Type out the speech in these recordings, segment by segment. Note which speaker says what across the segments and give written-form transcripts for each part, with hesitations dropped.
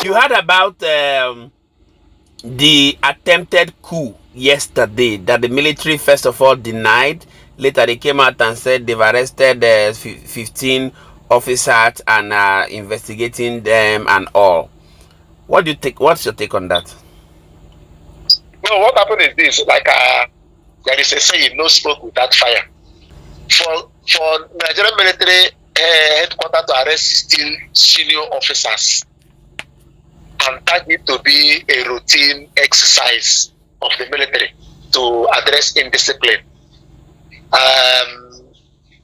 Speaker 1: You heard about the attempted coup yesterday that the military first of all denied. Later they came out and said they've arrested 15 officers and are investigating them and all. What do you think? What's your take on that?
Speaker 2: No, what happened is this: like there is a saying, "No smoke without fire." For Nigerian military headquarters to arrest 16 senior officers, and that need to be a routine exercise of the military to address indiscipline.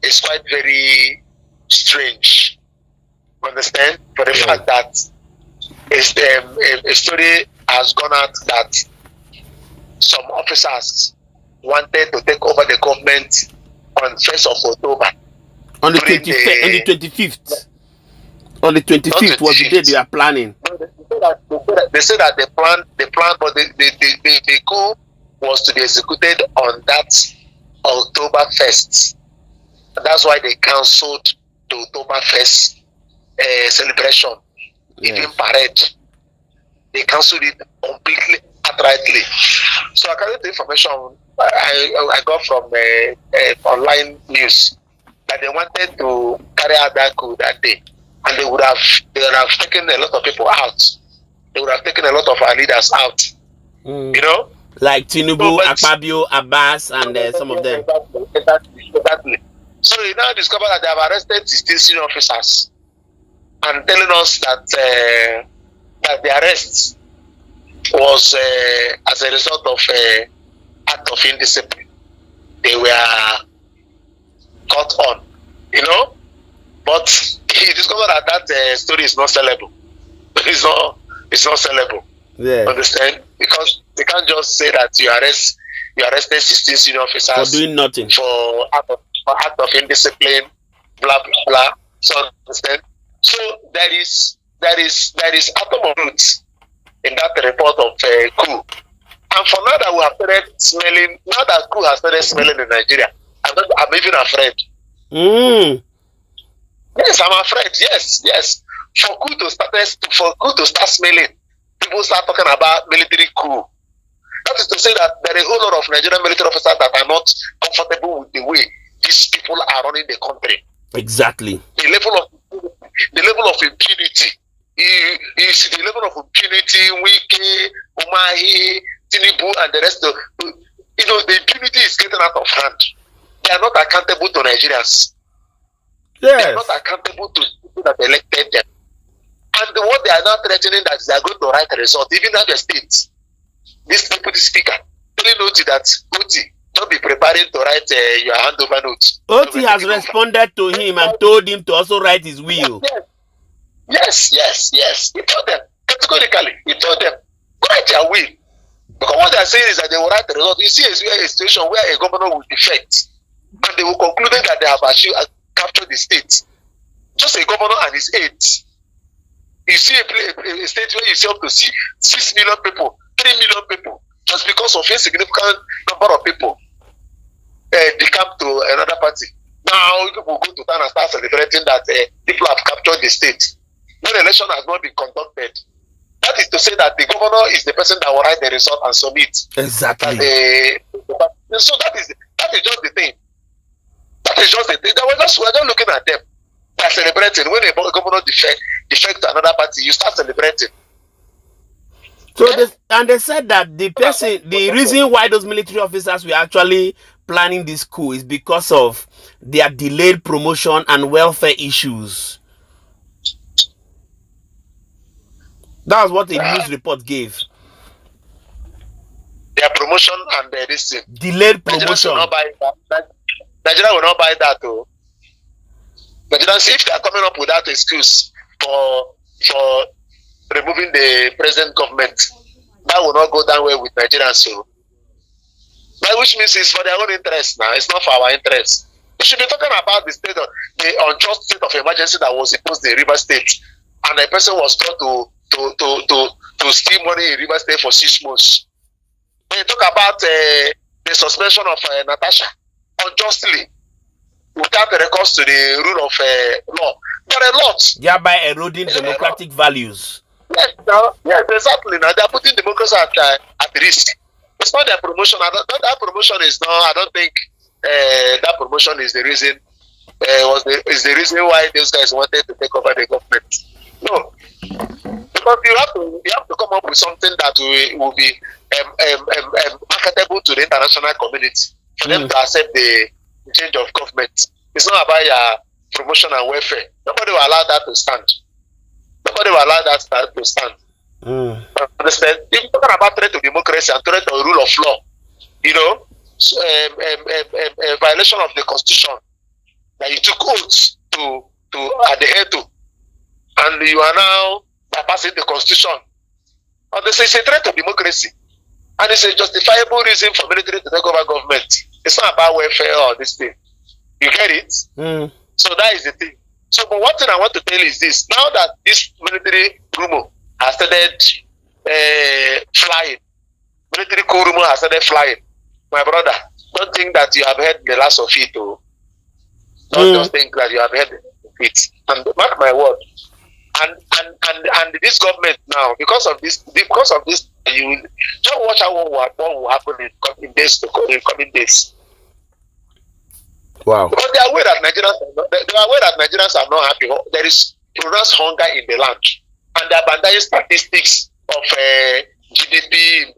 Speaker 2: It's quite very strange. Understand? For the fact that a story has gone out that some officers wanted to take over the government on 1st of October.
Speaker 1: On the 25th. On the 25th was the day they are planning.
Speaker 2: They said that the plan, but the coup was to be executed on that October 1st. That's why they cancelled the October 1st celebration, even parade. They cancelled it completely, outrightly. So according to the information I got from online news, that they wanted to carry out that coup that day, and they would have taken a lot of people out. They would have taken a lot of our leaders out. You know,
Speaker 1: like Tinubu, Akpabio, Abbas, and some of them.
Speaker 2: Exactly. So you now discover that they have arrested 16 senior officers and telling us that that the arrest was as a result of act of indiscipline. They were caught on, you know, but he discovered that story is not sellable. It's not sellable.
Speaker 1: Yeah.
Speaker 2: Understand? Because they can't just say that you arrested 16 senior officers
Speaker 1: for doing nothing,
Speaker 2: for act of indiscipline, blah blah blah. So understand? So there is atom of roots in that report of coup. And for now that we have started smelling, now that coup has started smelling in Nigeria, I'm even afraid. Yes, I'm afraid. Yes. For coup to start smelling, people start talking about military coup. That is to say that there are a whole lot of Nigerian military officers that are not comfortable with the way these people are running the country.
Speaker 1: Exactly.
Speaker 2: The level of impunity. You see the level of impunity, Wike, Umahi, Tinubu, and the rest of the impunity is getting out of hand. They are not accountable to Nigerians.
Speaker 1: Yes.
Speaker 2: They are not accountable to people that elected them. And what they are now threatening that they are going to write a result, even at the states. This deputy speaker telling Oti that Oti, don't be preparing to write your handover notes.
Speaker 1: Oti has responded to him and told him to also write his will.
Speaker 2: Yes. He told them categorically. He told them, write your will. Because what they are saying is that they will write the result. You see a situation where a governor will defect, and they will conclude that they have actually captured the state. Just a governor and his aides. You see a state where you see up to 6 million people, 3 million people, just because of a significant number of people decamp to another party. Now people go to town and start celebrating that people have captured the state. When election has not been conducted, that is to say that the governor is the person that will write the result and submit.
Speaker 1: Exactly.
Speaker 2: So that is just the thing. That is just the thing. We're just looking at them. They're celebrating. When a governor defect to another party, you start celebrating.
Speaker 1: So they said that the reason why those military officers were actually planning this coup is because of their delayed promotion and welfare issues. That was what the news report gave.
Speaker 2: Their promotion and this thing.
Speaker 1: Delayed promotion.
Speaker 2: Nigeria will not buy that though. Nigerians, if they are coming up with that excuse for removing the present government, that will not go down well with Nigerians. So, that which means it's for their own interest now. It's not for our interest. We should be talking about the unjust state of emergency that was imposed in River State, and a person was brought to steal money in River State for 6 months. When you talk about the suspension of Natasha unjustly, without the recourse to the rule of law, there are a lot.
Speaker 1: Thereby eroding democratic values.
Speaker 2: Yes, no, yes, exactly. Now they are putting democracy at risk. It's not their promotion. That promotion is not. I don't think that promotion is the reason. Is the reason why those guys wanted to take over the government. No, because you have to come up with something that will be marketable to the international community for them to accept the change of government. It's not about your promotion and welfare. Nobody will allow that to stand. Nobody will allow that to stand. Understand? If you're talking about threat to democracy and threat to the rule of law, you know, so, a violation of the constitution that you took oath to adhere to, and you are now bypassing the constitution. And they say it's a threat to democracy, and it's a justifiable reason for military to take over government. It's not about welfare or this thing. You get it? So that is the thing. So, but one thing I want to tell you is this: now that this military rumor has started flying, military coup rumor has started flying, my brother, don't think that you have heard the last of it. Oh. Don't just think that you have heard it. And mark my word. And this government now, because of this, you will just watch out what will happen in coming days.
Speaker 1: Wow.
Speaker 2: Because they are aware that Nigerians are not happy. There is pronounced hunger in the land, and they are abandoning statistics of GDP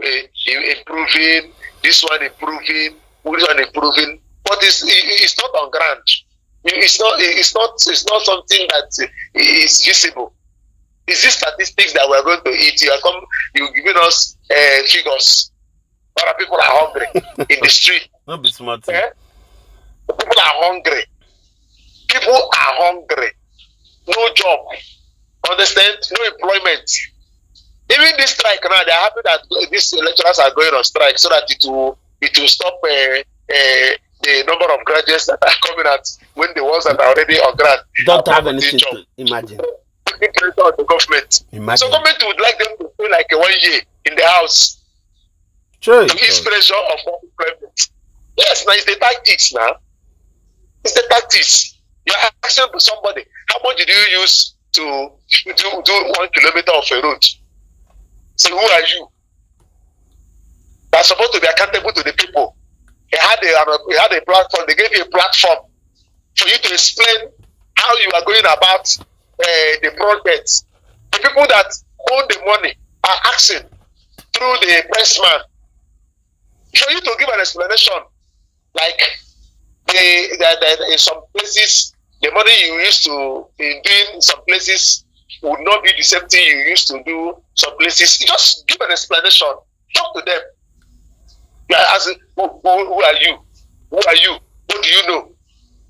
Speaker 2: improving, this one improving, but it's not on ground. It's not something that is visible. It's these statistics that we're going to eat. You're giving us figures. Other people are hungry in the street.
Speaker 1: Not be smart.
Speaker 2: People are hungry. No job. Understand? No employment. Even this strike now, they're happy that these lecturers are going on strike so that it will stop the number of graduates that are coming out when the ones that are already on grad
Speaker 1: don't have anything to imagine.
Speaker 2: The government.
Speaker 1: Imagine.
Speaker 2: So government would like them to stay like 1 year in the house.
Speaker 1: True.
Speaker 2: To ease pressure of unemployment. Yes, now it's the tactics now. It's the tactics. You're asking somebody, how much did you use to do 1 kilometer of a road? So who are you? They're supposed to be accountable to the people. They had a platform. They gave you a platform for you to explain how you are going about the project. The people that own the money are asking through the pressman for you to give an explanation. Like in some places, the money you used to be doing in some places would not be the same thing you used to do some places. You just give an explanation. Talk to them. You are asking, who are you? Who are you? What do you know?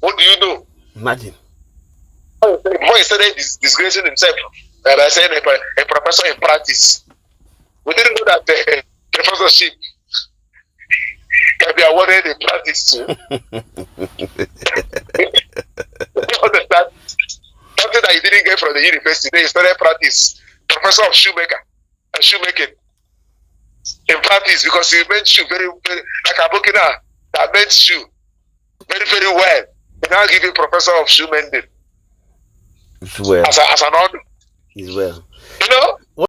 Speaker 2: What do you know?
Speaker 1: Imagine.
Speaker 2: Before he started disgracing himself, by saying a professor in practice. We didn't know that professorship can be awarded in practice too. Something that he didn't get from the university. Then he started practice. Professor of shoemaking. In practice, because he made shoe very, very like Abokina that made shoe very, very well. He now give you professor of shoe mending.
Speaker 1: It's well.
Speaker 2: As an honor.
Speaker 1: It's well.
Speaker 2: You know?